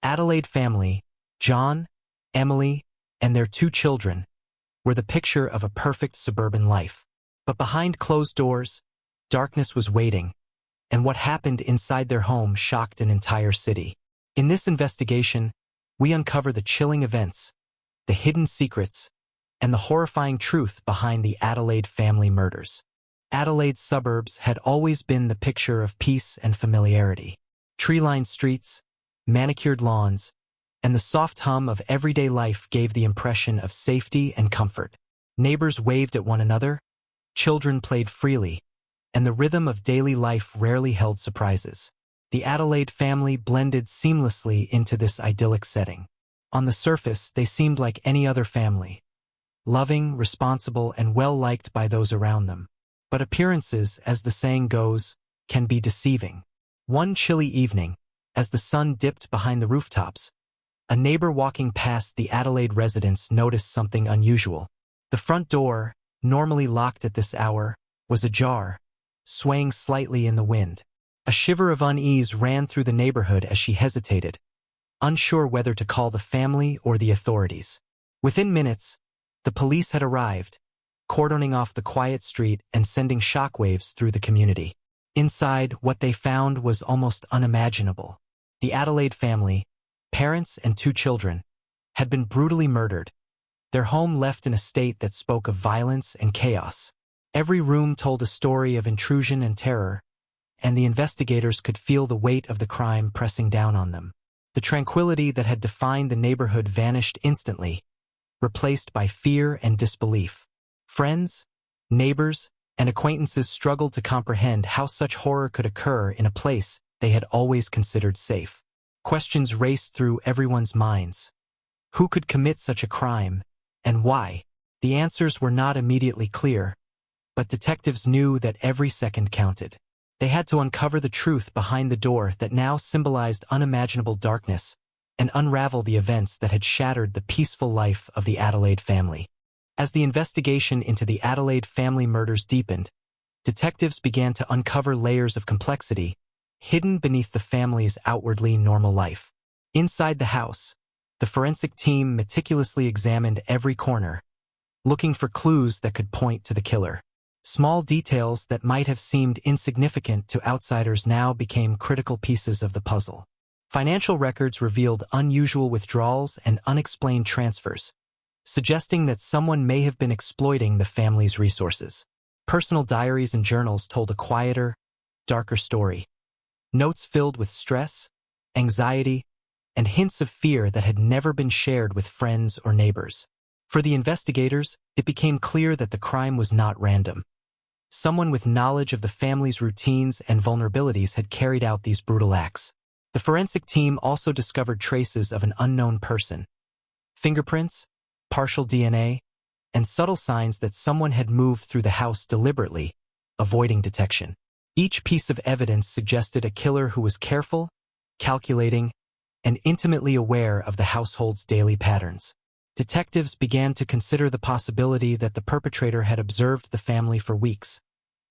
Adelaide family, John, Emily, and their 2 children, were the picture of a perfect suburban life. But behind closed doors, darkness was waiting, and what happened inside their home shocked an entire city. In this investigation, we uncover the chilling events, the hidden secrets, and the horrifying truth behind the Adelaide family murders. Adelaide's suburbs had always been the picture of peace and familiarity. Tree-lined streets, manicured lawns, and the soft hum of everyday life gave the impression of safety and comfort. Neighbors waved at one another, children played freely, and the rhythm of daily life rarely held surprises. The Adelaide family blended seamlessly into this idyllic setting. On the surface, they seemed like any other family, loving, responsible, and well-liked by those around them. But appearances, as the saying goes, can be deceiving. One chilly evening, as the sun dipped behind the rooftops, a neighbor walking past the Adelaide residence noticed something unusual. The front door, normally locked at this hour, was ajar, swaying slightly in the wind. A shiver of unease ran through the neighborhood as she hesitated, unsure whether to call the family or the authorities. Within minutes, the police had arrived, cordoning off the quiet street and sending shockwaves through the community. Inside, what they found was almost unimaginable. The Adelaide family, parents and 2 children, had been brutally murdered, their home left in a state that spoke of violence and chaos. Every room told a story of intrusion and terror, and the investigators could feel the weight of the crime pressing down on them. The tranquility that had defined the neighborhood vanished instantly, replaced by fear and disbelief. Friends, neighbors, and acquaintances struggled to comprehend how such horror could occur in a place they had always considered safe. Questions raced through everyone's minds. Who could commit such a crime, and why? The answers were not immediately clear, but detectives knew that every second counted. They had to uncover the truth behind the door that now symbolized unimaginable darkness and unravel the events that had shattered the peaceful life of the Adelaide family. As the investigation into the Adelaide family murders deepened, detectives began to uncover layers of complexity hidden beneath the family's outwardly normal life. Inside the house, the forensic team meticulously examined every corner, looking for clues that could point to the killer. Small details that might have seemed insignificant to outsiders now became critical pieces of the puzzle. Financial records revealed unusual withdrawals and unexplained transfers, suggesting that someone may have been exploiting the family's resources. Personal diaries and journals told a quieter, darker story. Notes filled with stress, anxiety, and hints of fear that had never been shared with friends or neighbors. For the investigators, it became clear that the crime was not random. Someone with knowledge of the family's routines and vulnerabilities had carried out these brutal acts. The forensic team also discovered traces of an unknown person. Fingerprints, partial DNA, and subtle signs that someone had moved through the house deliberately, avoiding detection. Each piece of evidence suggested a killer who was careful, calculating, and intimately aware of the household's daily patterns. Detectives began to consider the possibility that the perpetrator had observed the family for weeks,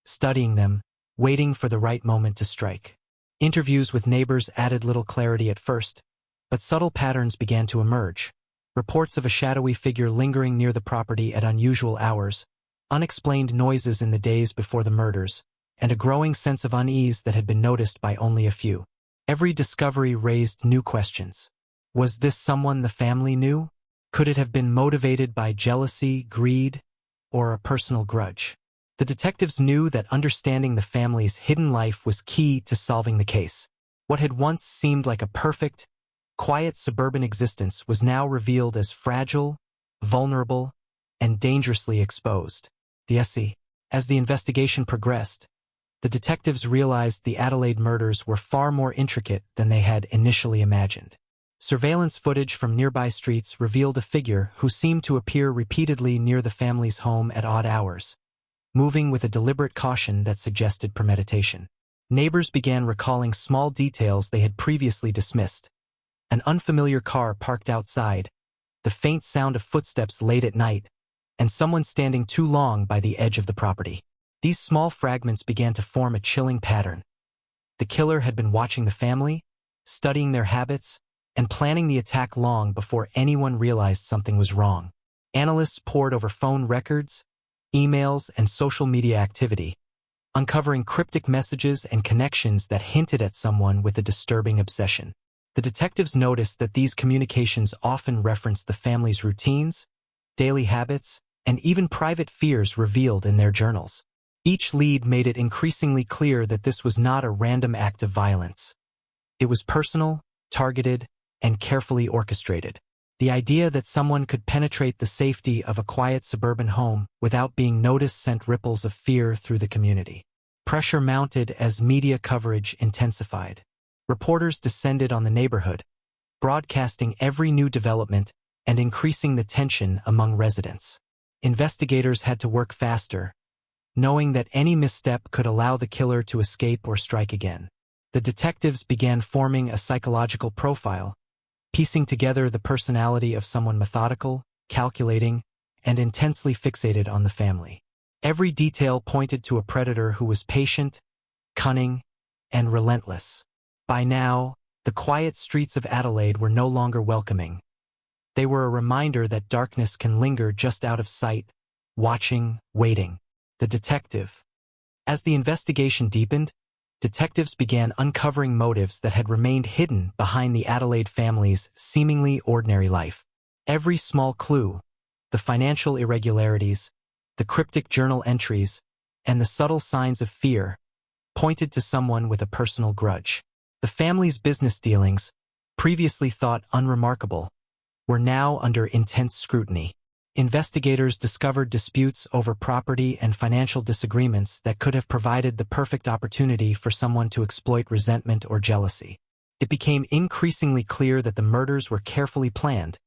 studying them, waiting for the right moment to strike. Interviews with neighbors added little clarity at first, but subtle patterns began to emerge. Reports of a shadowy figure lingering near the property at unusual hours, unexplained noises in the days before the murders, and a growing sense of unease that had been noticed by only a few. Every discovery raised new questions. Was this someone the family knew? Could it have been motivated by jealousy, greed, or a personal grudge? The detectives knew that understanding the family's hidden life was key to solving the case. What had once seemed like a perfect, quiet suburban existence was now revealed as fragile, vulnerable, and dangerously exposed. As the investigation progressed, the detectives realized the Adelaide murders were far more intricate than they had initially imagined. Surveillance footage from nearby streets revealed a figure who seemed to appear repeatedly near the family's home at odd hours, moving with a deliberate caution that suggested premeditation. Neighbors began recalling small details they had previously dismissed. An unfamiliar car parked outside, the faint sound of footsteps late at night, and someone standing too long by the edge of the property. These small fragments began to form a chilling pattern. The killer had been watching the family, studying their habits, and planning the attack long before anyone realized something was wrong. Analysts pored over phone records, emails, and social media activity, uncovering cryptic messages and connections that hinted at someone with a disturbing obsession. The detectives noticed that these communications often referenced the family's routines, daily habits, and even private fears revealed in their journals. Each lead made it increasingly clear that this was not a random act of violence. It was personal, targeted, and carefully orchestrated. The idea that someone could penetrate the safety of a quiet suburban home without being noticed sent ripples of fear through the community. Pressure mounted as media coverage intensified. Reporters descended on the neighborhood, broadcasting every new development and increasing the tension among residents. Investigators had to work faster, knowing that any misstep could allow the killer to escape or strike again. The detectives began forming a psychological profile, piecing together the personality of someone methodical, calculating, and intensely fixated on the family. Every detail pointed to a predator who was patient, cunning, and relentless. By now, the quiet streets of Adelaide were no longer welcoming. They were a reminder that darkness can linger just out of sight, watching, waiting. The detective. As the investigation deepened, detectives began uncovering motives that had remained hidden behind the Adelaide family's seemingly ordinary life. Every small clue, the financial irregularities, the cryptic journal entries, and the subtle signs of fear, pointed to someone with a personal grudge. The family's business dealings, previously thought unremarkable, were now under intense scrutiny. Investigators discovered disputes over property and financial disagreements that could have provided the perfect opportunity for someone to exploit resentment or jealousy. It became increasingly clear that the murders were carefully planned,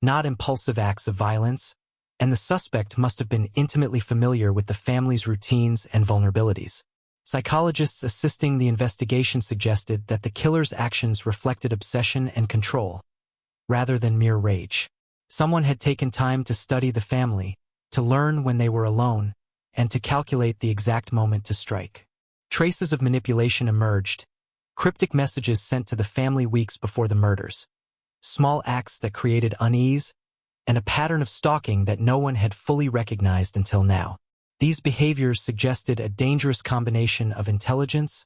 not impulsive acts of violence, and the suspect must have been intimately familiar with the family's routines and vulnerabilities. Psychologists assisting the investigation suggested that the killer's actions reflected obsession and control, rather than mere rage. Someone had taken time to study the family, to learn when they were alone, and to calculate the exact moment to strike. Traces of manipulation emerged, cryptic messages sent to the family weeks before the murders, small acts that created unease, and a pattern of stalking that no one had fully recognized until now. These behaviors suggested a dangerous combination of intelligence,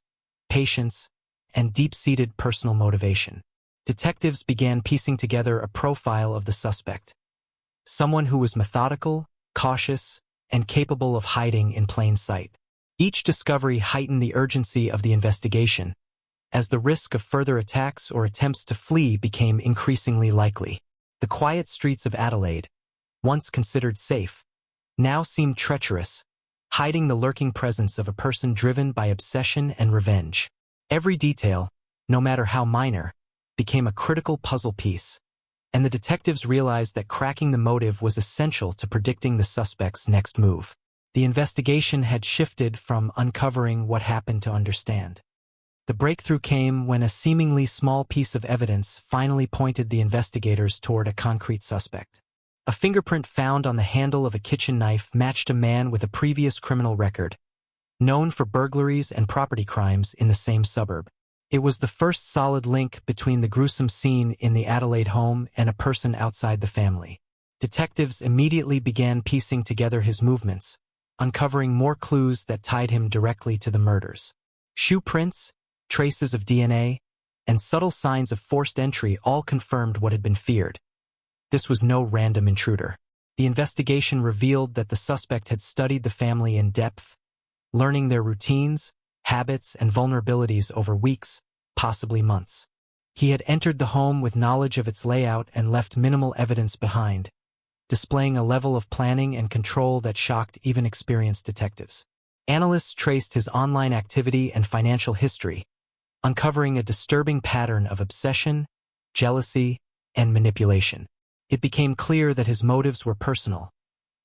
patience, and deep-seated personal motivation. Detectives began piecing together a profile of the suspect. Someone who was methodical, cautious, and capable of hiding in plain sight. Each discovery heightened the urgency of the investigation, as the risk of further attacks or attempts to flee became increasingly likely. The quiet streets of Adelaide, once considered safe, now seemed treacherous, hiding the lurking presence of a person driven by obsession and revenge. Every detail, no matter how minor, became a critical puzzle piece, and the detectives realized that cracking the motive was essential to predicting the suspect's next move. The investigation had shifted from uncovering what happened to understand. The breakthrough came when a seemingly small piece of evidence finally pointed the investigators toward a concrete suspect. A fingerprint found on the handle of a kitchen knife matched a man with a previous criminal record, known for burglaries and property crimes in the same suburb. It was the first solid link between the gruesome scene in the Adelaide home and a person outside the family. Detectives immediately began piecing together his movements, uncovering more clues that tied him directly to the murders. Shoe prints, traces of DNA, and subtle signs of forced entry all confirmed what had been feared. This was no random intruder. The investigation revealed that the suspect had studied the family in depth, learning their routines, habits, and vulnerabilities over weeks, possibly months. He had entered the home with knowledge of its layout and left minimal evidence behind, displaying a level of planning and control that shocked even experienced detectives. Analysts traced his online activity and financial history, uncovering a disturbing pattern of obsession, jealousy, and manipulation. It became clear that his motives were personal,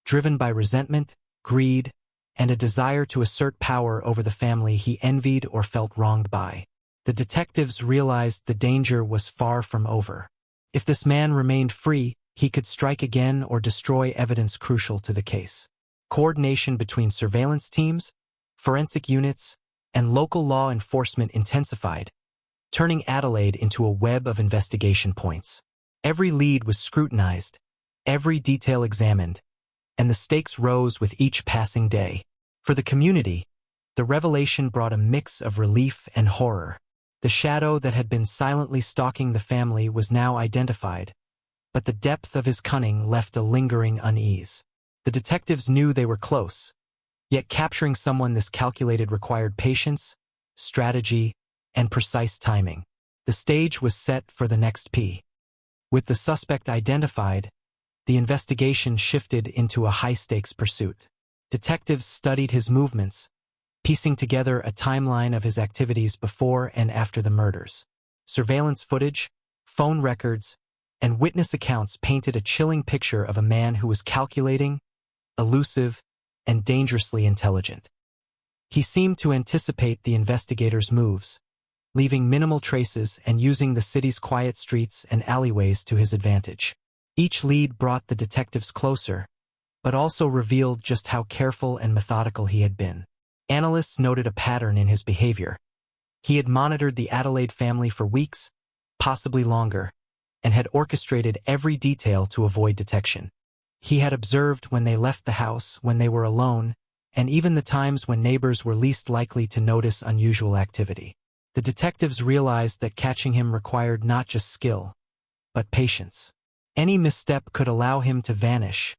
driven by resentment, greed, and a desire to assert power over the family he envied or felt wronged by. The detectives realized the danger was far from over. If this man remained free, he could strike again or destroy evidence crucial to the case. Coordination between surveillance teams, forensic units, and local law enforcement intensified, turning Adelaide into a web of investigation points. Every lead was scrutinized, every detail examined, and the stakes rose with each passing day. For the community, the revelation brought a mix of relief and horror. The shadow that had been silently stalking the family was now identified, but the depth of his cunning left a lingering unease. The detectives knew they were close, yet capturing someone this calculated required patience, strategy, and precise timing. The stage was set for the next P. With the suspect identified, the investigation shifted into a high-stakes pursuit. Detectives studied his movements, piecing together a timeline of his activities before and after the murders. Surveillance footage, phone records, and witness accounts painted a chilling picture of a man who was calculating, elusive, and dangerously intelligent. He seemed to anticipate the investigators' moves, leaving minimal traces and using the city's quiet streets and alleyways to his advantage. Each lead brought the detectives closer, but also revealed just how careful and methodical he had been. Analysts noted a pattern in his behavior. He had monitored the Adelaide family for weeks, possibly longer, and had orchestrated every detail to avoid detection. He had observed when they left the house, when they were alone, and even the times when neighbors were least likely to notice unusual activity. The detectives realized that catching him required not just skill, but patience. Any misstep could allow him to vanish,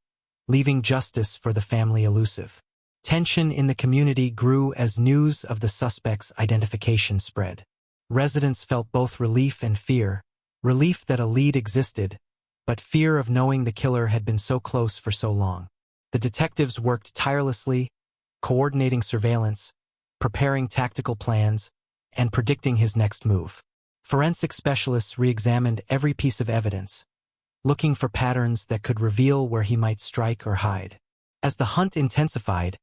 leaving justice for the family elusive. Tension in the community grew as news of the suspect's identification spread. Residents felt both relief and fear, relief that a lead existed, but fear of knowing the killer had been so close for so long. The detectives worked tirelessly, coordinating surveillance, preparing tactical plans, and predicting his next move. Forensic specialists re-examined every piece of evidence, looking for patterns that could reveal where he might strike or hide. As the hunt intensified,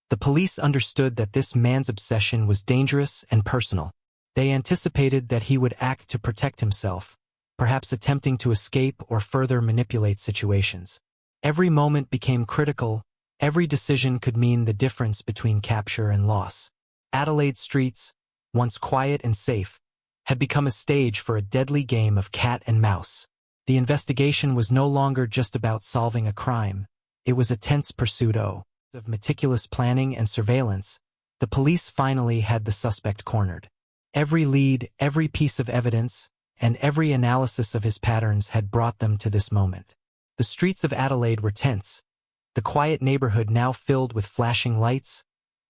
the police understood that this man's obsession was dangerous and personal. They anticipated that he would act to protect himself, perhaps attempting to escape or further manipulate situations. Every moment became critical, every decision could mean the difference between capture and loss. Adelaide streets, once quiet and safe, had become a stage for a deadly game of cat and mouse. The investigation was no longer just about solving a crime. It was a tense pursuit of meticulous planning and surveillance. The police finally had the suspect cornered. Every lead, every piece of evidence, and every analysis of his patterns had brought them to this moment. The streets of Adelaide were tense, the quiet neighborhood now filled with flashing lights,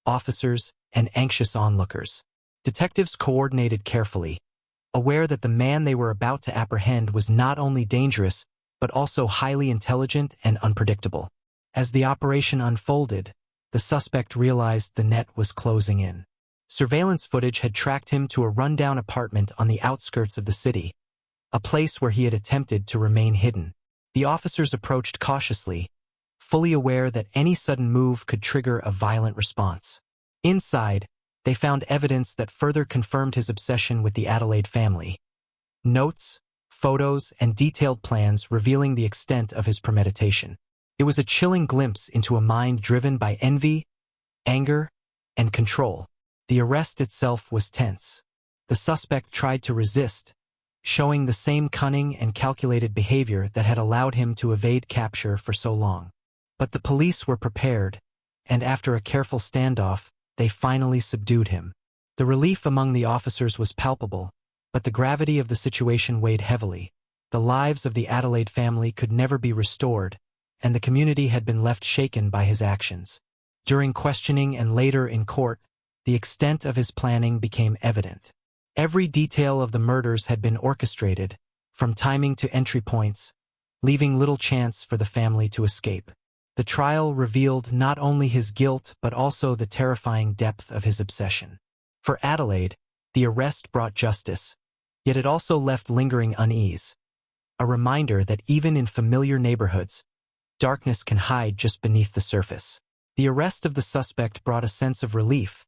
officers, and anxious onlookers. Detectives coordinated carefully, aware that the man they were about to apprehend was not only dangerous, but also highly intelligent and unpredictable. As the operation unfolded, the suspect realized the net was closing in. Surveillance footage had tracked him to a rundown apartment on the outskirts of the city, a place where he had attempted to remain hidden. The officers approached cautiously, fully aware that any sudden move could trigger a violent response. Inside, they found evidence that further confirmed his obsession with the Adelaide family. Notes, photos, and detailed plans revealing the extent of his premeditation. It was a chilling glimpse into a mind driven by envy, anger, and control. The arrest itself was tense. The suspect tried to resist, showing the same cunning and calculated behavior that had allowed him to evade capture for so long. But the police were prepared, and after a careful standoff, they finally subdued him. The relief among the officers was palpable, but the gravity of the situation weighed heavily. The lives of the Adelaide family could never be restored, and the community had been left shaken by his actions. During questioning and later in court, the extent of his planning became evident. Every detail of the murders had been orchestrated, from timing to entry points, leaving little chance for the family to escape. The trial revealed not only his guilt but also the terrifying depth of his obsession. For Adelaide, the arrest brought justice, yet it also left lingering unease, a reminder that even in familiar neighborhoods, darkness can hide just beneath the surface. The arrest of the suspect brought a sense of relief,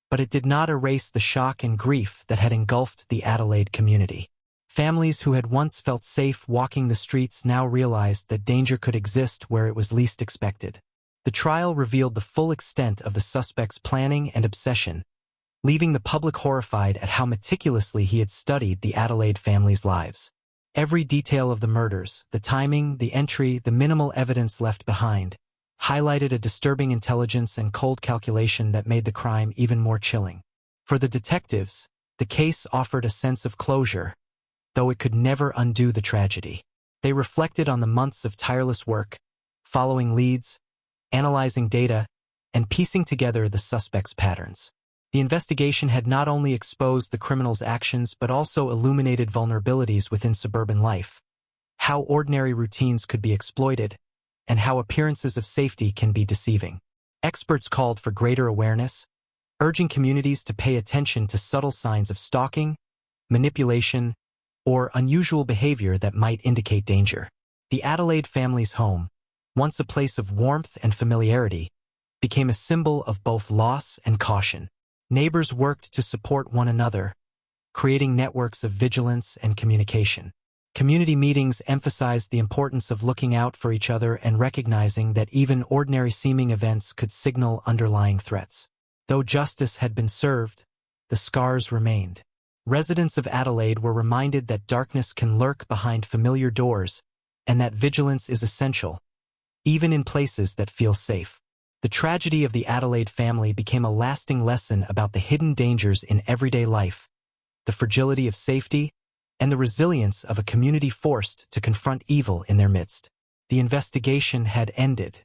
but it did not erase the shock and grief that had engulfed the Adelaide community. Families who had once felt safe walking the streets now realized that danger could exist where it was least expected. The trial revealed the full extent of the suspect's planning and obsession, leaving the public horrified at how meticulously he had studied the Adelaide family's lives. Every detail of the murders, the timing, the entry, the minimal evidence left behind, highlighted a disturbing intelligence and cold calculation that made the crime even more chilling. For the detectives, the case offered a sense of closure, though it could never undo the tragedy. They reflected on the months of tireless work, following leads, analyzing data, and piecing together the suspects' patterns. The investigation had not only exposed the criminal's actions but also illuminated vulnerabilities within suburban life, how ordinary routines could be exploited, and how appearances of safety can be deceiving. Experts called for greater awareness, urging communities to pay attention to subtle signs of stalking, manipulation, or unusual behavior that might indicate danger. The Adelaide family's home, once a place of warmth and familiarity, became a symbol of both loss and caution. Neighbors worked to support one another, creating networks of vigilance and communication. Community meetings emphasized the importance of looking out for each other and recognizing that even ordinary-seeming events could signal underlying threats. Though justice had been served, the scars remained. Residents of Adelaide were reminded that darkness can lurk behind familiar doors and that vigilance is essential, even in places that feel safe. The tragedy of the Adelaide family became a lasting lesson about the hidden dangers in everyday life, the fragility of safety, and the resilience of a community forced to confront evil in their midst. The investigation had ended,